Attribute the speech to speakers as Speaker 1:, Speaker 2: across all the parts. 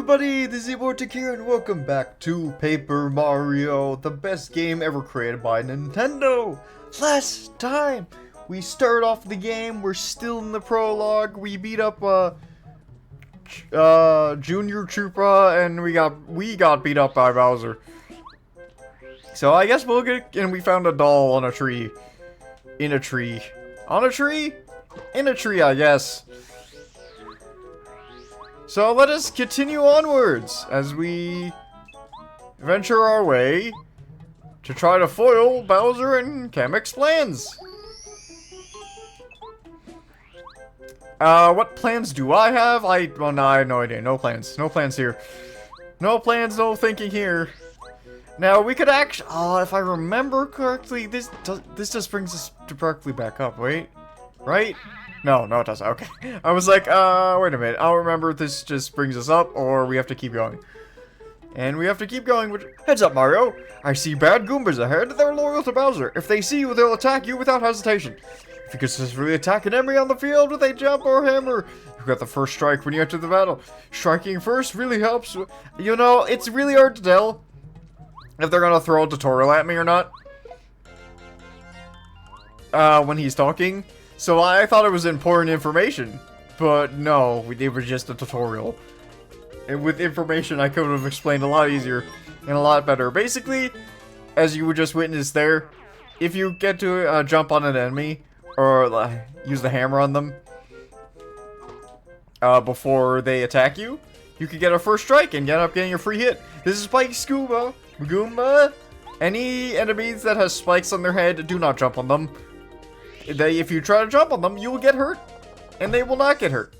Speaker 1: everybody, this is Emortic here, and welcome back to Paper Mario, the best game ever created by Nintendo. Last time, we start off the game, we're still in the prologue, we beat up, Junior Troopa, and we got beat up by Bowser. So I guess we'll get, and we found a doll on a tree. In a tree. On a tree? In a tree, I guess. So let us continue onwards as we venture our way to try to foil Bowser and Kamek's plans. What plans do I have? Well, no, I have no idea. No plans. No plans here. No plans, no thinking here. Now, we could actually, if I remember correctly, this just brings us directly back up, wait. Right? No, it doesn't. Okay. I was like, wait a minute. I'll remember if this just brings us up, or we have to keep going. And we have to keep going. Heads up, Mario. I see bad Goombas ahead. They're loyal to Bowser. If they see you, they'll attack you without hesitation. If you successfully attack an enemy on the field with a jump or hammer, you got the first strike when you enter the battle. Striking first really helps. You know, it's really hard to tell if they're gonna throw a tutorial at me or not. When he's talking. So I thought it was important information, but no, it was just a tutorial. And with information, I could have explained a lot easier and a lot better. Basically, as you would just witness there, if you get to jump on an enemy, or use the hammer on them, before they attack you, you could get a first strike and end up getting a free hit. This is Spike Goomba. Any enemies that has spikes on their head, do not jump on them. If you try to jump on them, you will get hurt, and they will not get hurt.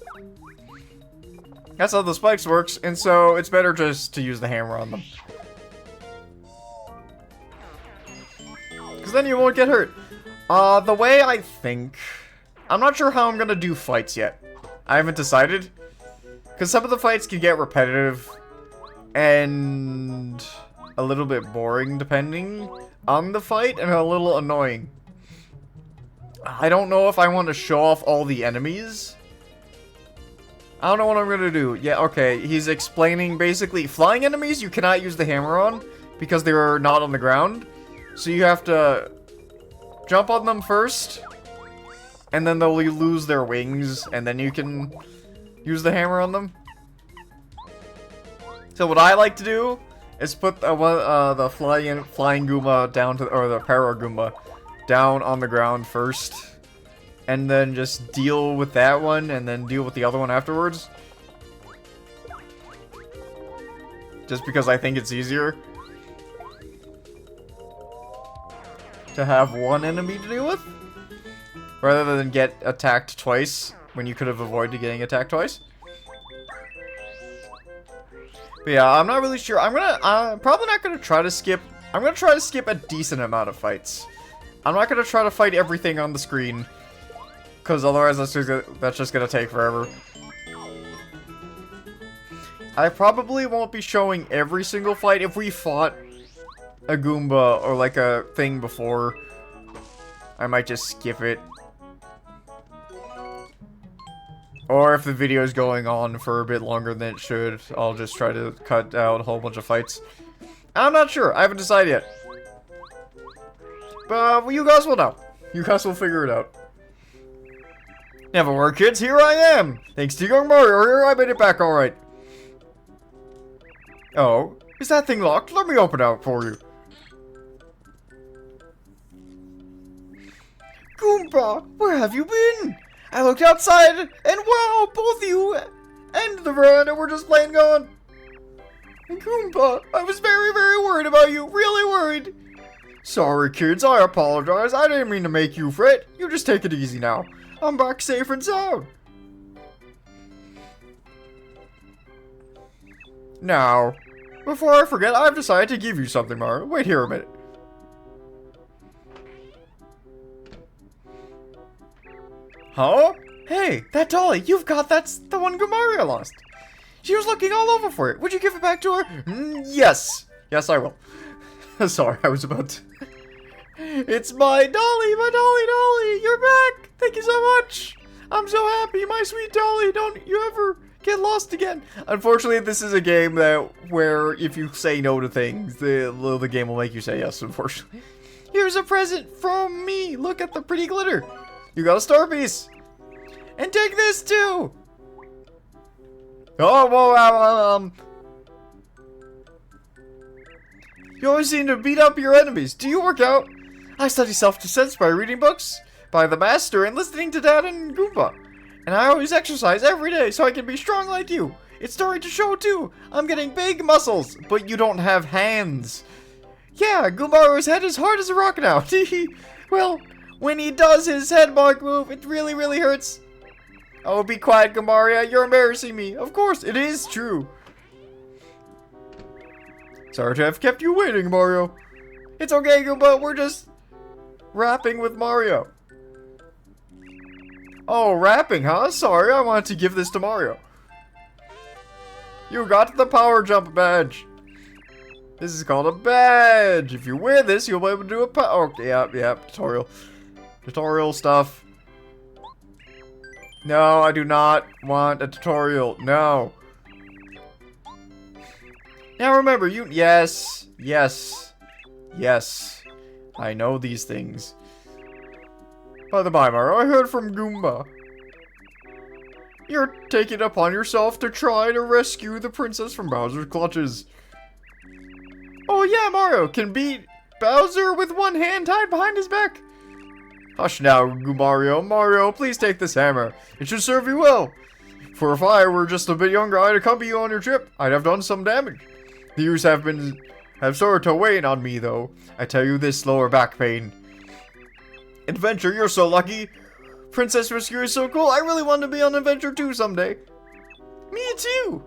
Speaker 1: That's how the spikes works, and so it's better just to use the hammer on them. Because then you won't get hurt. The way I think, I'm not sure how I'm going to do fights yet. I haven't decided. Because some of the fights can get repetitive, and a little bit boring depending on the fight, and a little annoying. I don't know if I want to show off all the enemies. I don't know what I'm going to do. Yeah, okay. He's explaining basically flying enemies you cannot use the hammer on because they are not on the ground. So you have to jump on them first, and then they'll lose their wings, and then you can use the hammer on them. So what I like to do is put the flying Goomba down to, or the Para Goomba down on the ground first, and then just deal with that one, and then deal with the other one afterwards. Just because I think it's easier to have one enemy to deal with, rather than get attacked twice when you could have avoided getting attacked twice. But yeah, I'm not really sure. I'm probably not gonna try to skip. I'm gonna try to skip a decent amount of fights. I'm not going to try to fight everything on the screen, because otherwise that's just going to take forever. I probably won't be showing every single fight. If we fought a Goomba or like a thing before, I might just skip it. Or if the video is going on for a bit longer than it should, I'll just try to cut out a whole bunch of fights. I'm not sure. I haven't decided yet. But you guys will know. You guys will figure it out. Never worry, kids. Here I am. Thanks to young Mario here, I made it back all right. Oh, is that thing locked? Let me open it for you. Goomba, where have you been? I looked outside, and wow, both you and the veranda were just plain gone. Goomba, I was very, very worried about you. Really worried. Sorry, kids, I apologize. I didn't mean to make you fret. You just take it easy now. I'm back safe and sound. Now, before I forget, I've decided to give you something, Mario. Wait here a minute. Huh? Hey, that dolly, you've got, that's the one Mario lost. She was looking all over for it. Would you give it back to her? Yes. Yes, I will. Sorry, I was about to... It's my dolly, dolly, you're back! Thank you so much! I'm so happy, my sweet dolly, don't you ever Get lost again. Unfortunately, this is a game where if you say no to things, the game will make you say yes, unfortunately. Here's a present from me. Look at the pretty glitter. You got a star piece. And take this too. Oh, whoa, you always seem to beat up your enemies. Do you work out? I study self-defense by reading books by the master and listening to Dad and Goomba. And I always exercise every day so I can be strong like you. It's starting to show too. I'm getting big muscles, but you don't have hands. Yeah, Goomba's head is hard as a rock now. Well, when he does his head mark move, it really, really hurts. Oh, be quiet, Goombaria. You're embarrassing me. Of course, it is true. Sorry to have kept you waiting, Mario. It's okay, Goomba. We're just rapping with Mario. Oh, rapping, huh? Sorry, I wanted to give this to Mario. You got the power jump badge. This is called a badge. If you wear this, you'll be able to do a power... Oh, yeah, tutorial. Tutorial stuff. No, I do not want a tutorial. No. Now remember, you... Yes. I know these things. By the by, Mario, I heard from Goomba. You're taking it upon yourself to try to rescue the princess from Bowser's clutches. Oh yeah, Mario can beat Bowser with one hand tied behind his back. Hush now, Mario. Mario, please take this hammer. It should serve you well. For if I were just a bit younger, I'd accompany you on your trip. I'd have done some damage. The years have started to weigh on me, though. I tell you this, lower back pain. Adventure, you're so lucky. Princess Rescue is so cool. I really want to be on an adventure too someday. Me too.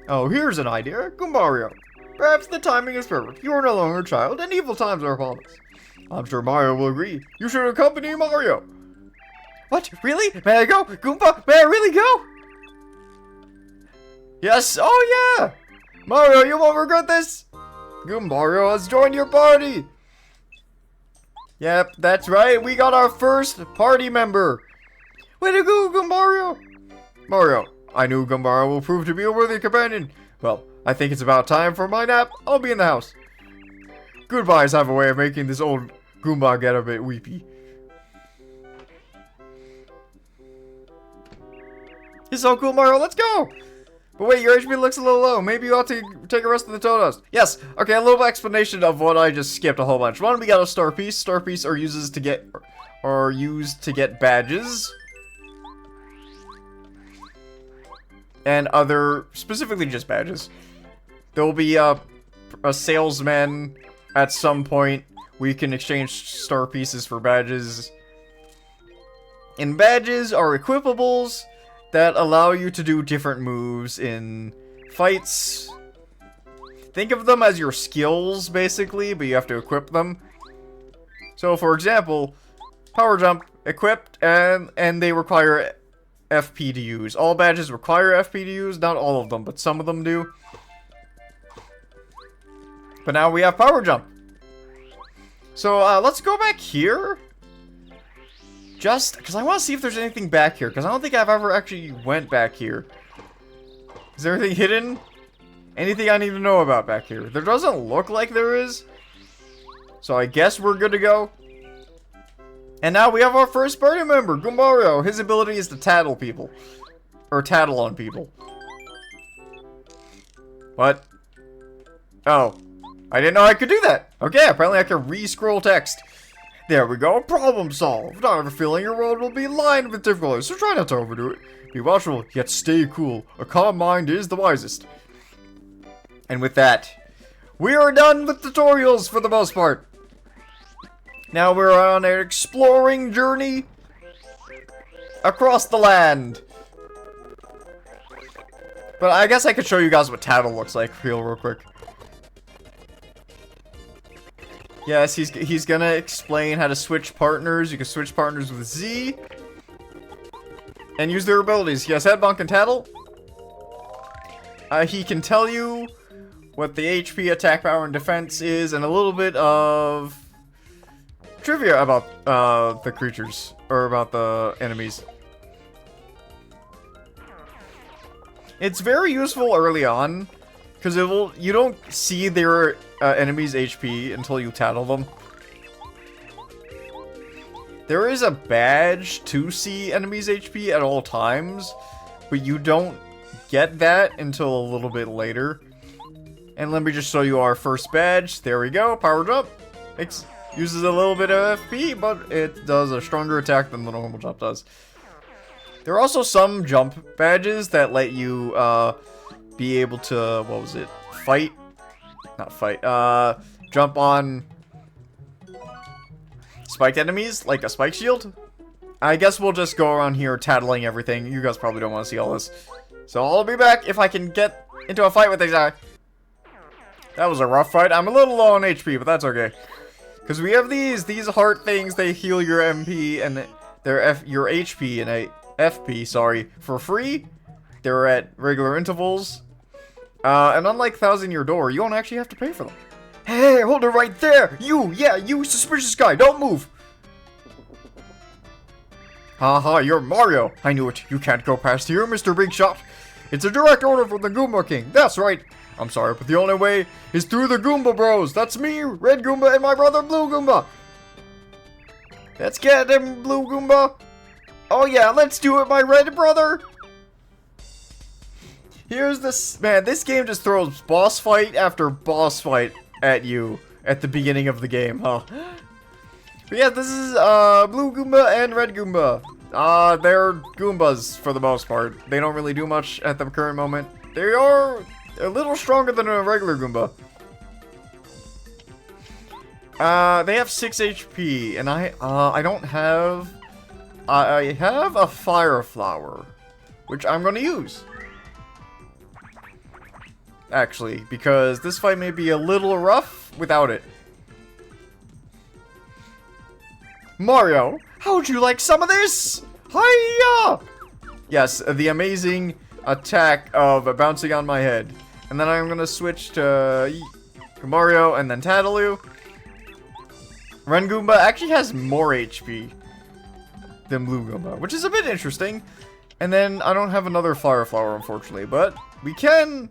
Speaker 1: Oh, here's an idea. Goombario. Perhaps the timing is perfect. You are no longer a child, and evil times are upon us. I'm sure Mario will agree. You should accompany Mario. What? Really? May I go? Goomba, may I really go? Yes. Oh, yeah. Mario, you won't regret this. Goombario has joined your party. Yep, that's right. We got our first party member. Way to go, Goombario. Mario, I knew Goombario will prove to be a worthy companion. Well, I think it's about time for my nap. I'll be in the house. Goodbyes have a way of making this old Goomba get a bit weepy. It's so cool, Mario. Let's go. But wait, your HP looks a little low. Maybe you ought to take a rest of the Toados. Yes. Okay, a little explanation of what I just skipped a whole bunch. One, we got a star piece. Star piece are used to get badges. And other, specifically just badges. There will be a salesman at some point. We can exchange star pieces for badges. And badges are equipables that allow you to do different moves in fights. Think of them as your skills, basically, but you have to equip them. So, for example, power jump, equipped, and they require FP to use. All badges require FP to use, not all of them, but some of them do. But now we have power jump. So, let's go back here. Just, because I want to see if there's anything back here, because I don't think I've ever actually went back here. Is there anything hidden? Anything I need to know about back here? There doesn't look like there is. So I guess we're good to go. And now we have our first party member, Goombario. His ability is to tattle people. Or tattle on people. What? Oh. I didn't know I could do that. Okay, apparently I can re-scroll text. There we go, problem solved. I have a feeling your world will be lined with difficulties, so try not to overdo it. Be watchful, yet stay cool. A calm mind is the wisest. And with that, we are done with tutorials for the most part. Now we're on an exploring journey across the land. But I guess I could show you guys what tattle looks like real quick. Yes, he's gonna explain how to switch partners. You can switch partners with Z. And use their abilities. He has Headbonk and Tattle. He can tell you what the HP, attack power, and defense is, and a little bit of trivia about the creatures, or about the enemies. It's very useful early on, because you don't see their enemies' HP until you tattle them. There is a badge to see enemies' HP at all times, but you don't get that until a little bit later. And let me just show you our first badge. There we go, powered up. Uses a little bit of FP, but it does a stronger attack than the normal jump does. There are also some jump badges that let you be able to, what was it? Fight? Not fight. Jump on spiked enemies, like a spike shield. I guess we'll just go around here tattling everything. You guys probably don't want to see all this. So I'll be back if I can get into a fight with this guy. That was a rough fight. I'm a little low on HP, but that's okay. Because we have these heart things. They heal your MP and your HP and FP, sorry, for free. They're at regular intervals. And unlike Thousand Year Door, you don't actually have to pay for them. Hey, hold it right there! You suspicious guy, don't move! Haha, you're Mario! I knew it, you can't go past here, Mr. Big Shot! It's a direct order from the Goomba King, that's right! I'm sorry, but the only way is through the Goomba Bros! That's me, Red Goomba, and my brother, Blue Goomba! Let's get him, Blue Goomba! Oh yeah, let's do it, my red brother! Here's this, man, this game just throws boss fight after boss fight at you at the beginning of the game, huh? But yeah, this is Blue Goomba and Red Goomba. They're Goombas for the most part. They don't really do much at the current moment. They are a little stronger than a regular Goomba. They have 6 HP, and I don't have. I have a Fire Flower, which I'm gonna use. Actually, because this fight may be a little rough without it. Mario, how would you like some of this? Hiya! Yes, the amazing attack of bouncing on my head. And then I'm gonna switch to Mario and then Tattaloo. Ren Goomba actually has more HP than Blue Goomba, which is a bit interesting. And then I don't have another Fire Flower, unfortunately, but we can...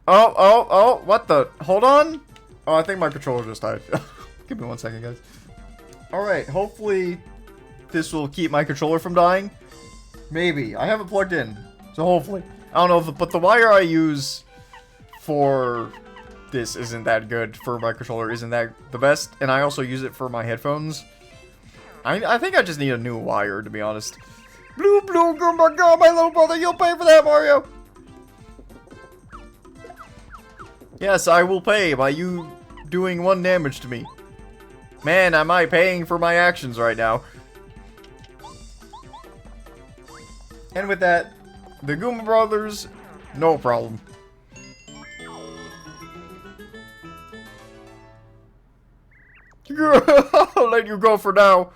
Speaker 1: Oh, what the? Hold on. Oh, I think my controller just died. Give me 1 second, guys. Alright, hopefully this will keep my controller from dying. Maybe. I have it plugged in, so hopefully. I don't know, but the wire I use for this isn't that good. For my controller isn't that the best, and I also use it for my headphones. I think I just need a new wire, to be honest. Blue Goomba, go, my little brother, you'll pay for that, Mario! Yes, I will pay by you doing 1 damage to me. Man, am I paying for my actions right now. And with that, the Goomba Brothers, no problem. I'll let you go for now.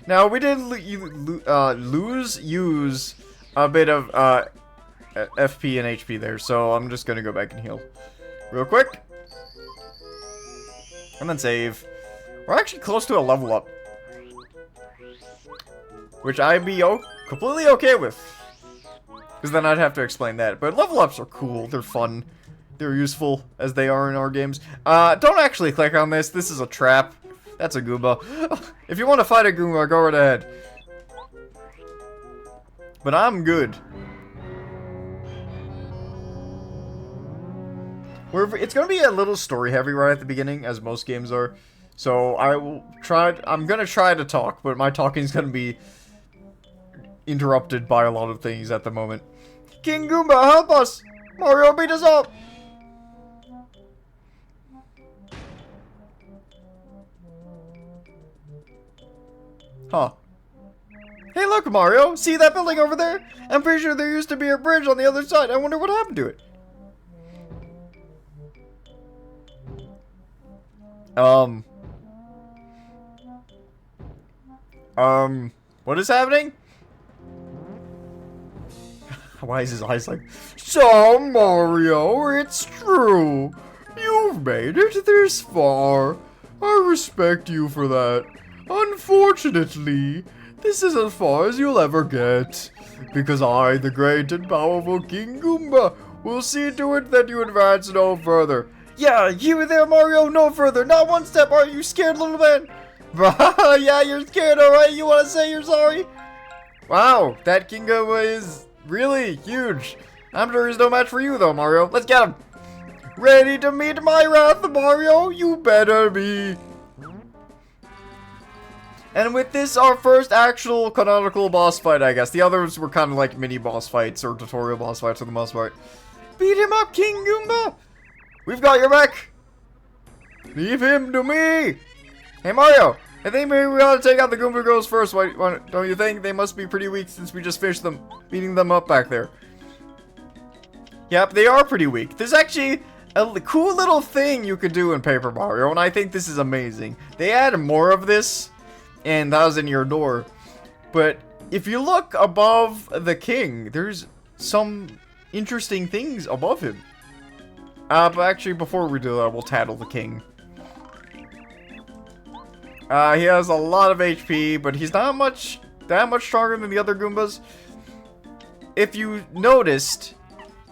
Speaker 1: Now, we did use a bit of FP and HP there, so I'm just gonna go back and heal real quick. And then save. We're actually close to a level up, which I'd be completely okay with, because then I'd have to explain that. But level ups are cool, they're fun, they're useful, as they are in our games. Don't actually click on this, this is a trap. That's a Goomba. If you want to fight a Goomba, go right ahead. But I'm good. It's going to be a little story heavy right at the beginning, as most games are. So I'm going to try to talk, but my talking is going to be interrupted by a lot of things at the moment. King Goomba, help us! Mario beat us up! Huh. Hey, look, Mario! See that building over there? I'm pretty sure there used to be a bridge on the other side. I wonder what happened to it. What is happening? Why is his eyes like... So, Mario, it's true. You've made it this far. I respect you for that. Unfortunately, This is as far as you'll ever get. Because I, the great and powerful King Goomba, will see to it that you advance no further. Yeah, you there, Mario, no further. Not one step. Are you scared, little man? Yeah, you're scared, alright? You want to say you're sorry? Wow, that King Goomba is really huge. I'm sure he's no match for you, though, Mario. Let's get him. Ready to meet my wrath, Mario? You better be. And with this, our first actual canonical boss fight, I guess. The others were kind of like mini boss fights or tutorial boss fights for the most part. Beat him up, King Goomba! We've got your back! Leave him to me! Hey, Mario! I think maybe we ought to take out the Goomba Bros first. Don't you think? They must be pretty weak since we just finished them, beating them up back there. Yep, they are pretty weak. There's actually a cool little thing you could do in Paper Mario, and I think this is amazing. They add more of this in Thousand Year Door, but if you look above the king, there's some interesting things above him. But actually, before we do that, we'll tattle the king. He has a lot of HP, but he's not that much stronger than the other Goombas. If you noticed,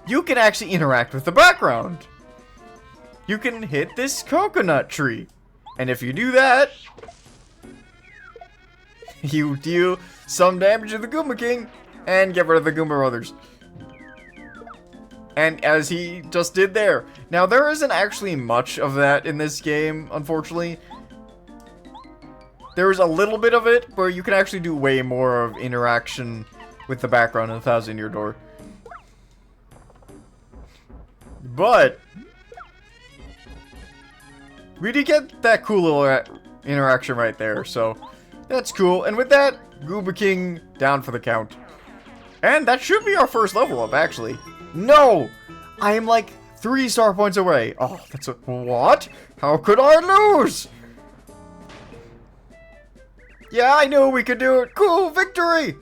Speaker 1: you can actually interact with the background. You can hit this coconut tree. And if you do that, you deal some damage to the Goomba King and get rid of the Goomba Brothers. And as he just did there. Now, there isn't actually much of that in this game, unfortunately. There's a little bit of it, where you can actually do way more of interaction with the background in Thousand Year Door. But we did get that cool little interaction right there, so that's cool. And with that, Goomba King down for the count. And that should be our first level up, actually. No! I am like 3 star points away. Oh, that's a... What? How could I lose? Yeah, I knew we could do it. Cool, victory!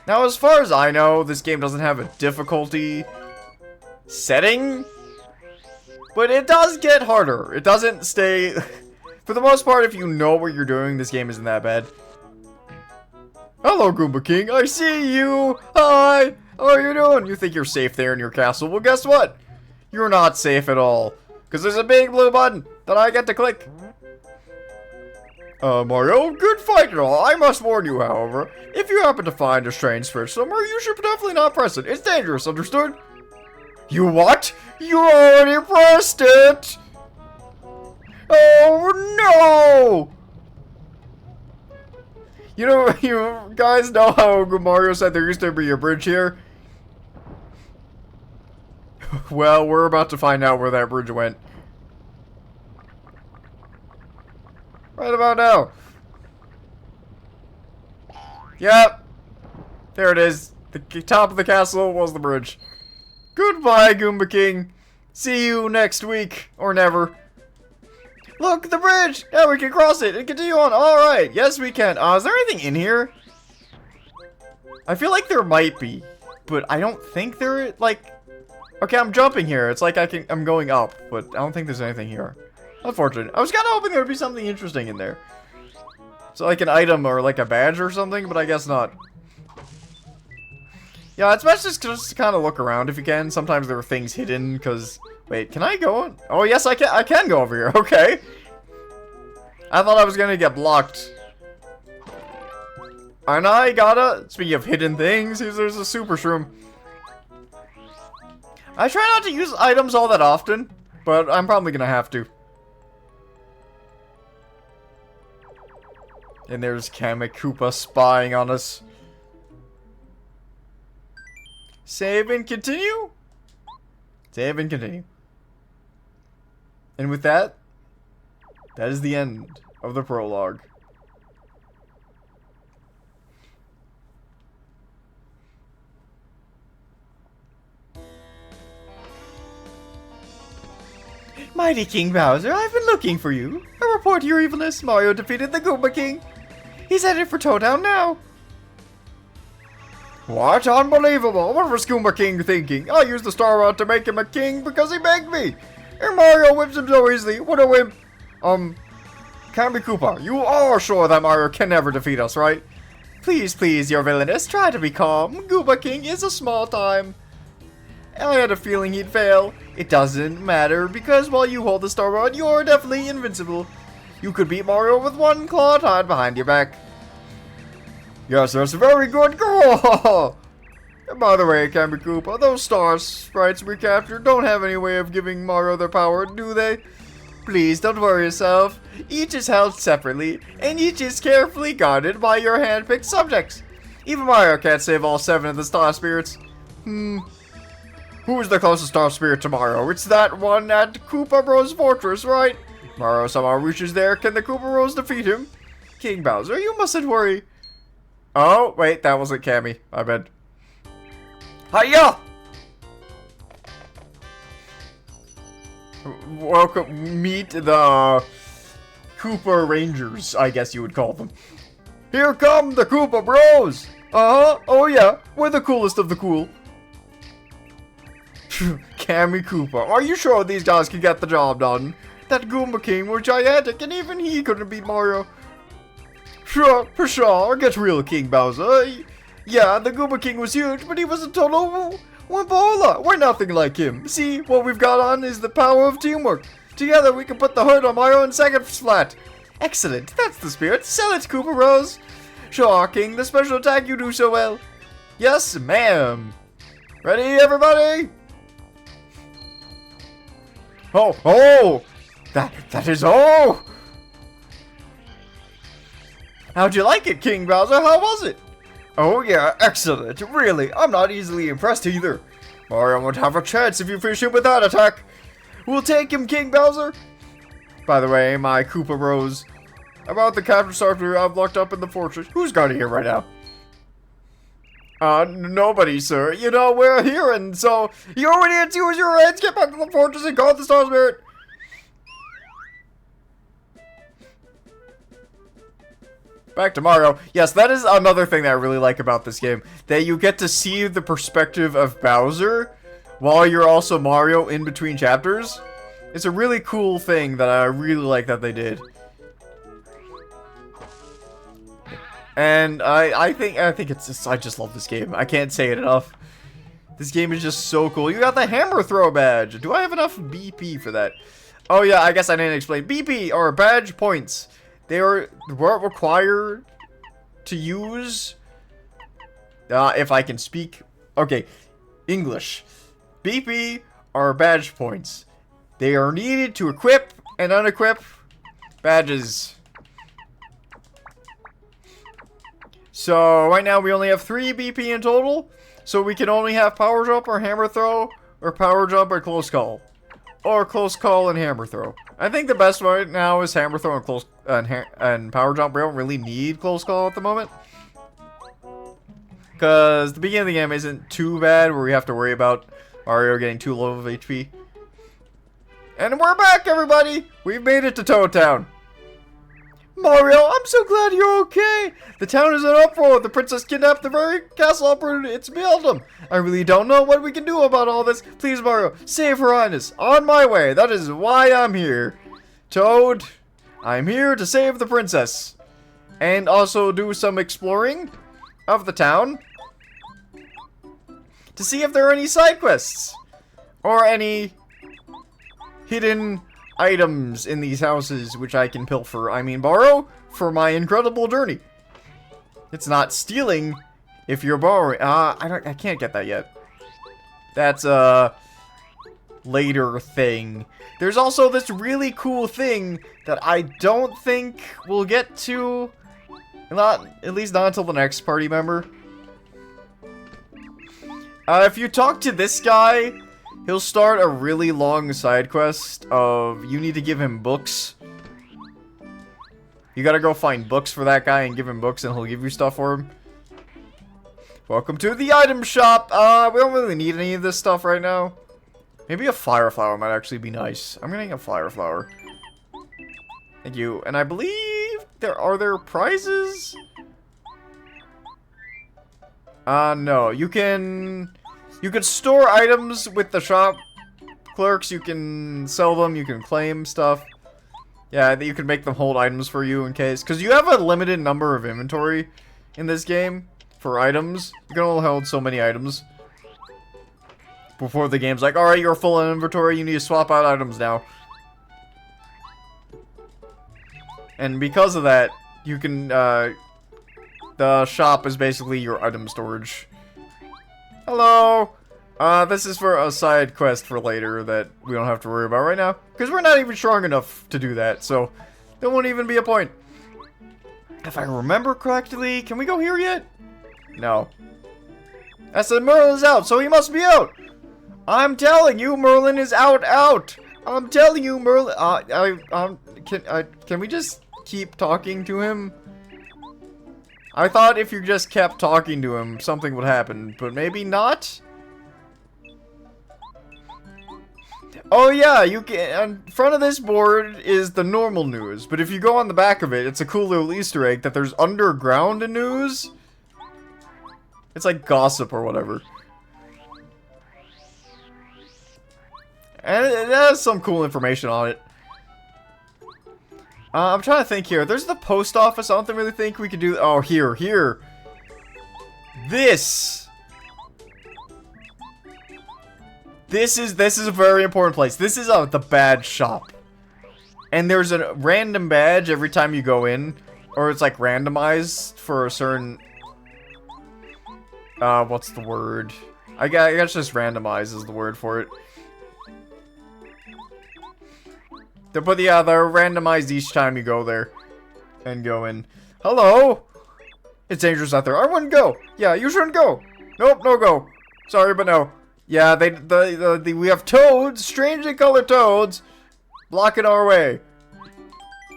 Speaker 1: Now, as far as I know, this game doesn't have a difficulty setting, but it does get harder. It doesn't stay... For the most part, if you know what you're doing, this game isn't that bad. Hello, Goomba King. I see you. Hi. How are you doing? You think you're safe there in your castle? Well, guess what? You're not safe at all. Because there's a big blue button that I get to click. Mario, good fight and all. I must warn you, however, if you happen to find a strange spirit somewhere, you should definitely not press it. It's dangerous, understood? You what? You already pressed it! Oh, no! You guys know how Mario said there used to be a bridge here? Well, we're about to find out where that bridge went. Right about now. Yep. There it is. The top of the castle was the bridge. Goodbye, Goomba King. See you next week. Or never. Look, the bridge! Now we can cross it and continue on. Alright. Yes, we can. Is there anything in here? I feel like there might be. But I don't think there, like... Okay, I'm jumping here. It's like I'm going up. But I don't think there's anything here. Unfortunate. I was kind of hoping there would be something interesting in there. So like an item or like a badge or something, but I guess not. Yeah, it's best just to kind of look around if you can. Sometimes there are things hidden because... Wait, can I go? Oh, yes, I can. I can go over here. Okay. I thought I was going to get blocked. And I gotta... Speaking of hidden things, there's a super shroom. I try not to use items all that often, but I'm probably going to have to. And there's Kamikoopa spying on us. Save and continue? Save and continue. And with that, that is the end of the prologue. Mighty King Bowser, I've been looking for you. I report your evilness. Mario defeated the Goomba King. He's headed for Toedown now. What? Unbelievable. What was Goomba King thinking? I used the Star Rod to make him a king because he begged me. And Mario whips him so easily. What a wimp. Kambi Koopa, you are sure that Mario can never defeat us, right? Please, please, your villainous, try to be calm. Goomba King is a small time. I had a feeling he'd fail. It doesn't matter, because while you hold the Star Rod, you're definitely invincible. You could beat Mario with one claw tied behind your back. Yes, that's a very good girl. And by the way, Kambi Koopa, those star sprites we captured don't have any way of giving Mario their power, do they? Please, don't worry yourself. Each is held separately, and each is carefully guarded by your hand-picked subjects. Even Mario can't save all 7 of the star spirits. Who's the closest star spirit to Mario? It's that one at Goomba Bros Fortress, right? Mario somehow reaches there. Can the Goomba Bros defeat him? King Bowser, you mustn't worry. Oh, wait, that wasn't Cammy. I bet. Hiya! Welcome, meet the Koopa Rangers, I guess you would call them. Here come the Goomba Bros! Oh yeah, we're the coolest of the cool. Kambi Koopa, are you sure these guys can get the job done? That Goomba King was gigantic, and even he couldn't beat Mario. Sure, for sure, get real, King Bowser. Yeah, the Goomba King was huge, but he was a total wimbola. We're nothing like him. See, what we've got on is the power of teamwork. Together, we can put the hood on Mario in seconds flat. Excellent, that's the spirit. Sell it, Goomba Bros. Sure, King, the special attack you do so well. Yes, ma'am. Ready, everybody? Oh, that is all. How'd you like it, King Bowser? How was it? Oh yeah, excellent. Really, I'm not easily impressed either. Mario won't have a chance if you finish him with that attack. We'll take him, King Bowser. By the way, my Goomba Bros, about the capture software I've locked up in the fortress. Who's guarding here right now? Nobody, sir. You know, we're here, and so you idiots use your heads, get back to the fortress and guard the Star Spirit. Back to Mario. Yes, that is another thing that I really like about this game. That you get to see the perspective of Bowser while you're also Mario in between chapters. It's a really cool thing that I really like that they did. And I think it's just, I just love this game. I can't say it enough. This game is just so cool. You got the hammer throw badge. Do I have enough BP for that? Oh yeah, I guess I didn't explain. BP are badge points. They weren't required to use. If I can speak. Okay, English. BP are badge points. They are needed to equip and unequip badges. So right now we only have 3 BP in total. So we can only have power jump or hammer throw, or power jump or close call. Or close call and hammer throw. I think the best right now is hammer throw and close and power jump. We don't really need close call at the moment. Because the beginning of the game isn't too bad where we have to worry about Mario getting too low of HP. And we're back, everybody! We've made it to Toad Town. Mario, I'm so glad you're okay. The town is in uproar. The princess kidnapped the very castle uprooted its building. I really don't know what we can do about all this. Please, Mario, save Her Highness. On my way. That is why I'm here. Toad, I'm here to save the princess. And also do some exploring of the town. To see if there are any side quests. Or any hidden items in these houses which I can pilfer. I mean, borrow for my incredible journey. It's not stealing if you're borrowing. I can't get that yet. That's a later thing. There's also this really cool thing that I don't think we'll get to, at least not until the next party member. If you talk to this guy, he'll start a really long side quest of you need to give him books. You gotta go find books for that guy and give him books and he'll give you stuff for him. Welcome to the item shop. We don't really need any of this stuff right now. Maybe a fire flower might actually be nice. I'm getting a fire flower. Thank you. And I believe are there prizes? No. You can store items with the shop clerks. You can sell them. You can claim stuff. Yeah, that you can make them hold items for you in case. Because you have a limited number of inventory in this game for items. You can only hold so many items. Before the game's like, alright, you're full in inventory, you need to swap out items now. And because of that, you can, the shop is basically your item storage. Hello! This is for a side quest for later that we don't have to worry about right now. Because we're not even strong enough to do that, so there won't even be a point. If I remember correctly, can we go here yet? No. I said Merlin's out, so he must be out! I'm telling you, Merlin is out! I'm telling you, Merlin, can we just keep talking to him? I thought if you just kept talking to him, something would happen, but maybe not? Oh yeah, you can, in front of this board is the normal news, but if you go on the back of it, it's a cool little Easter egg that there's underground news. It's like gossip or whatever. And it has some cool information on it. I'm trying to think here. There's the post office. I don't really think we could do... Oh, here. This is a very important place. This is the badge shop. And there's a random badge every time you go in. Or it's like randomized for a certain... what's the word? I guess just randomized is the word for it. But yeah, they're randomized each time you go there. And go in. Hello? It's dangerous out there. I wouldn't go. Yeah, you shouldn't go. Nope, no go. Sorry, but no. Yeah, we have toads, strangely colored toads, blocking our way.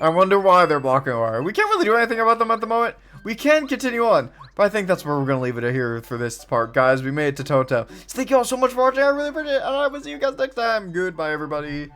Speaker 1: I wonder why they're blocking our way. We can't really do anything about them at the moment. We can continue on, but I think that's where we're going to leave it here for this part, guys. We made it to Toad Town. So thank you all so much for watching. I really appreciate it, and I will see you guys next time. Goodbye, everybody.